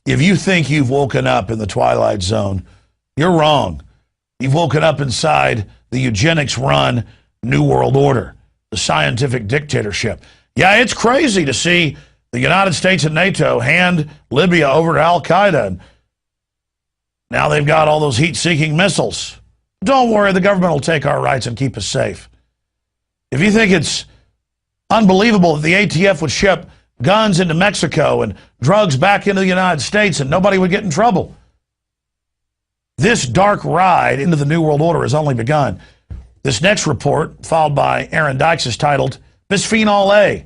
If you think you've woken up in the Twilight Zone, you're wrong. You've woken up inside the eugenics-run New World Order, the scientific dictatorship. Yeah, it's crazy to see the United States and NATO hand Libya over to al-Qaeda. And now they've got all those heat-seeking missiles. Don't worry, the government will take our rights and keep us safe. If you think it's unbelievable that the ATF would ship guns into Mexico and drugs back into the United States and nobody would get in trouble, this dark ride into the New World Order has only begun. This next report, filed by Aaron Dykes, is titled Bisphenol A,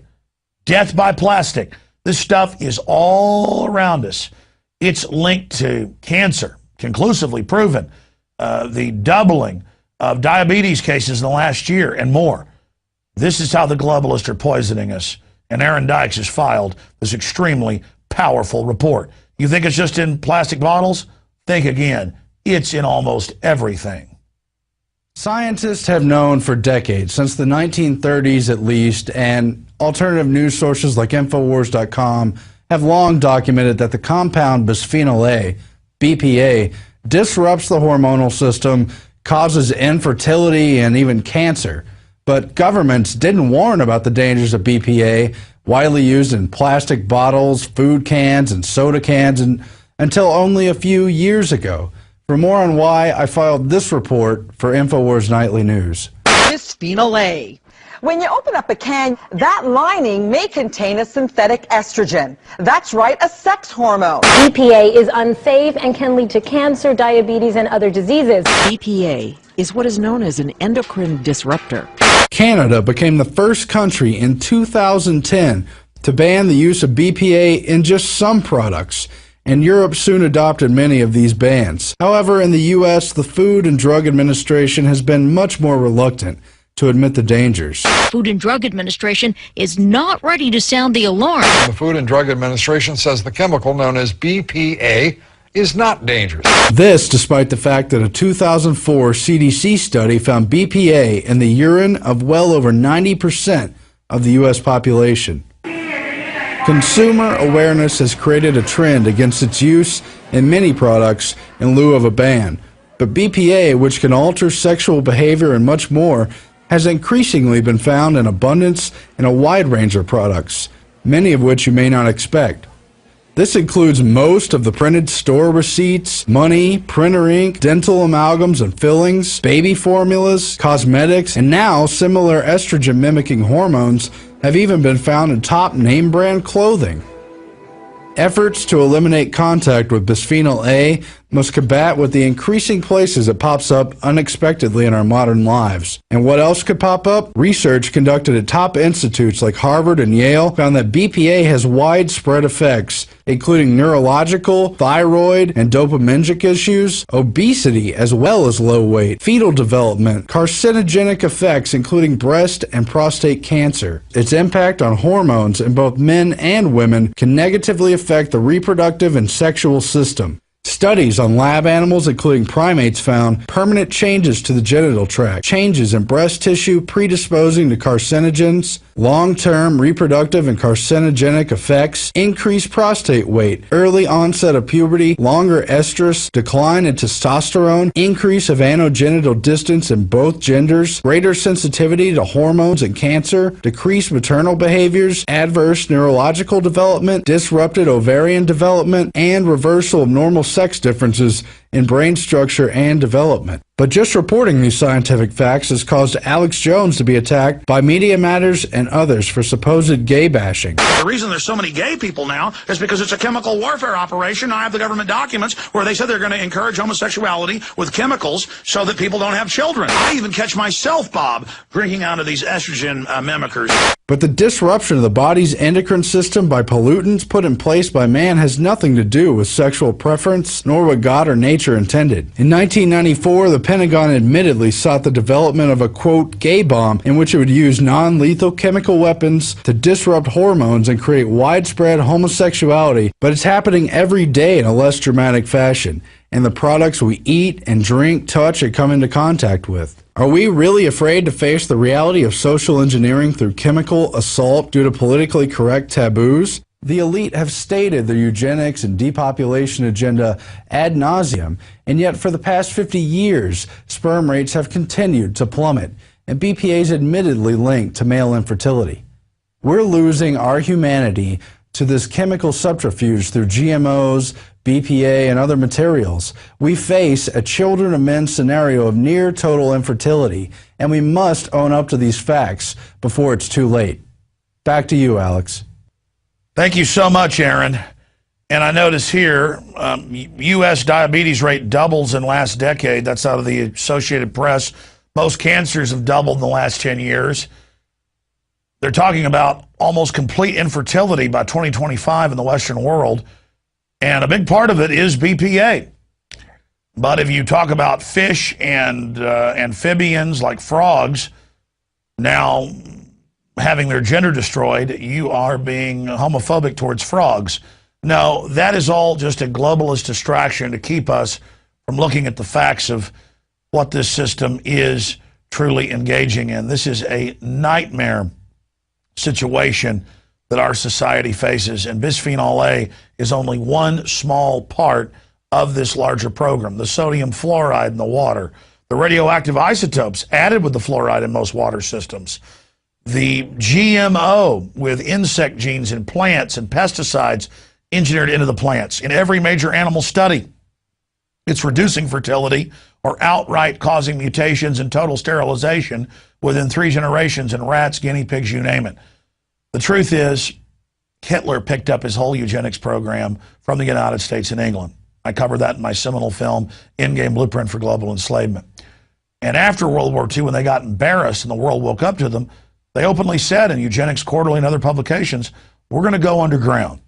Death by Plastic. This stuff is all around us. It's linked to cancer, conclusively proven, the doubling of diabetes cases in the last year and more. This is how the globalists are poisoning us. And Aaron Dykes has filed this extremely powerful report. You think it's just in plastic bottles? Think again. It's in almost everything. Scientists have known for decades, since the 1930s at least, and alternative news sources like Infowars.com have long documented that the compound bisphenol A, BPA, disrupts the hormonal system, causes infertility and even cancer. But governments didn't warn about the dangers of BPA, widely used in plastic bottles, food cans, and soda cans, until only a few years ago. For more on why, I filed this report for Infowars Nightly News. Bisphenol A. When you open up a can, that lining may contain a synthetic estrogen. That's right, a sex hormone. BPA is unsafe and can lead to cancer, diabetes, and other diseases. BPA is what is known as an endocrine disruptor. Canada became the first country in 2010 to ban the use of BPA in just some products, and Europe soon adopted many of these bans. However, in the U.S., the Food and Drug Administration has been much more reluctant to admit the dangers. Food and Drug Administration is not ready to sound the alarm. The Food and Drug Administration says the chemical known as BPA is not dangerous. This despite the fact that a 2004 CDC study found BPA in the urine of well over 90% of the U.S. population. Consumer awareness has created a trend against its use in many products in lieu of a ban. But BPA, which can alter sexual behavior and much more, has increasingly been found in abundance in a wide range of products, many of which you may not expect. This includes most of the printed store receipts, money, printer ink, dental amalgams and fillings, baby formulas, cosmetics, and now similar estrogen-mimicking hormones have even been found in top name brand clothing. Efforts to eliminate contact with bisphenol A must combat with the increasing places it pops up unexpectedly in our modern lives. And what else could pop up? Research conducted at top institutes like Harvard and Yale found that BPA has widespread effects, including neurological, thyroid, and dopaminergic issues, obesity as well as low weight, fetal development, carcinogenic effects including breast and prostate cancer. Its impact on hormones in both men and women can negatively affect the reproductive and sexual system. Studies on lab animals, including primates, found permanent changes to the genital tract, changes in breast tissue predisposing to carcinogens, long-term reproductive and carcinogenic effects, increased prostate weight, early onset of puberty, longer estrus, decline in testosterone, increase of anogenital distance in both genders, greater sensitivity to hormones and cancer, decreased maternal behaviors, adverse neurological development, disrupted ovarian development, and reversal of normal sex differences in brain structure and development. But just reporting these scientific facts has caused Alex Jones to be attacked by Media Matters and others for supposed gay bashing. The reason there's so many gay people now is because it's a chemical warfare operation. I have the government documents where they said they're going to encourage homosexuality with chemicals so that people don't have children. I even catch myself, Bob, drinking out of these estrogen mimickers. But the disruption of the body's endocrine system by pollutants put in place by man has nothing to do with sexual preference, nor what God or nature intended. In 1994, the Pentagon admittedly sought the development of a, quote, gay bomb in which it would use non-lethal chemical weapons to disrupt hormones and create widespread homosexuality, but it's happening every day in a less dramatic fashion, and the products we eat and drink, touch, and come into contact with. Are we really afraid to face the reality of social engineering through chemical assault due to politically correct taboos? The elite have stated their eugenics and depopulation agenda ad nauseum, and yet for the past 50 years, sperm rates have continued to plummet, and BPA is admittedly linked to male infertility. We're losing our humanity to this chemical subterfuge through GMOs, BPA, and other materials. We face a children of men scenario of near total infertility, and we must own up to these facts before it's too late. Back to you, Alex. Thank you so much, Aaron. And I notice here, U.S. diabetes rate doubles in last decade. That's out of the Associated Press. Most cancers have doubled in the last 10 years. They're talking about almost complete infertility by 2025 in the Western world. And a big part of it is BPA. But if you talk about fish and amphibians like frogs now having their gender destroyed, you are being homophobic towards frogs. No, that is all just a globalist distraction to keep us from looking at the facts of what this system is truly engaging in. This is a nightmare situation that our society faces, and bisphenol A is only one small part of this larger program. The sodium fluoride in the water, the radioactive isotopes added with the fluoride in most water systems, the GMO with insect genes in plants and pesticides engineered into the plants. In every major animal study, it's reducing fertility or outright causing mutations and total sterilization within 3 generations in rats, guinea pigs, you name it. The truth is, Hitler picked up his whole eugenics program from the United States and England. I covered that in my seminal film, Endgame Blueprint for Global Enslavement. And after World War II, when they got embarrassed and the world woke up to them, they openly said in Eugenics Quarterly and other publications, we're going to go underground.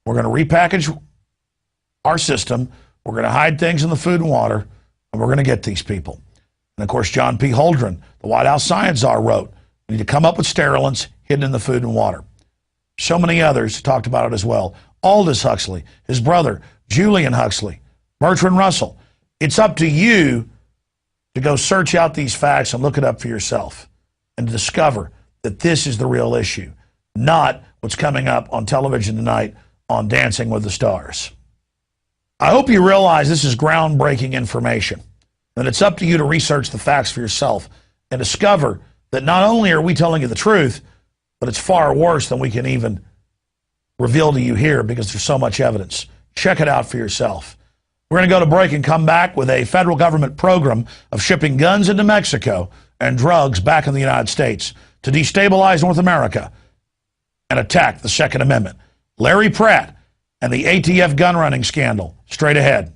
We're going to repackage our system. We're going to hide things in the food and water, and we're going to get these people. And of course, John P. Holdren, the White House science czar, wrote, we need to come up with sterilants hidden in the food and water. So many others talked about it as well. Aldous Huxley, his brother, Julian Huxley, Bertrand Russell. It's up to you to go search out these facts and look it up for yourself and to discover that this is the real issue, not what's coming up on television tonight on Dancing with the Stars. I hope you realize this is groundbreaking information, and it's up to you to research the facts for yourself and discover that not only are we telling you the truth, but it's far worse than we can even reveal to you here because there's so much evidence. Check it out for yourself. We're going to go to break and come back with a federal government program of shipping guns into Mexico and drugs back in the United States to destabilize North America and attack the Second Amendment. Larry Pratt and the ATF gun running scandal. Straight ahead.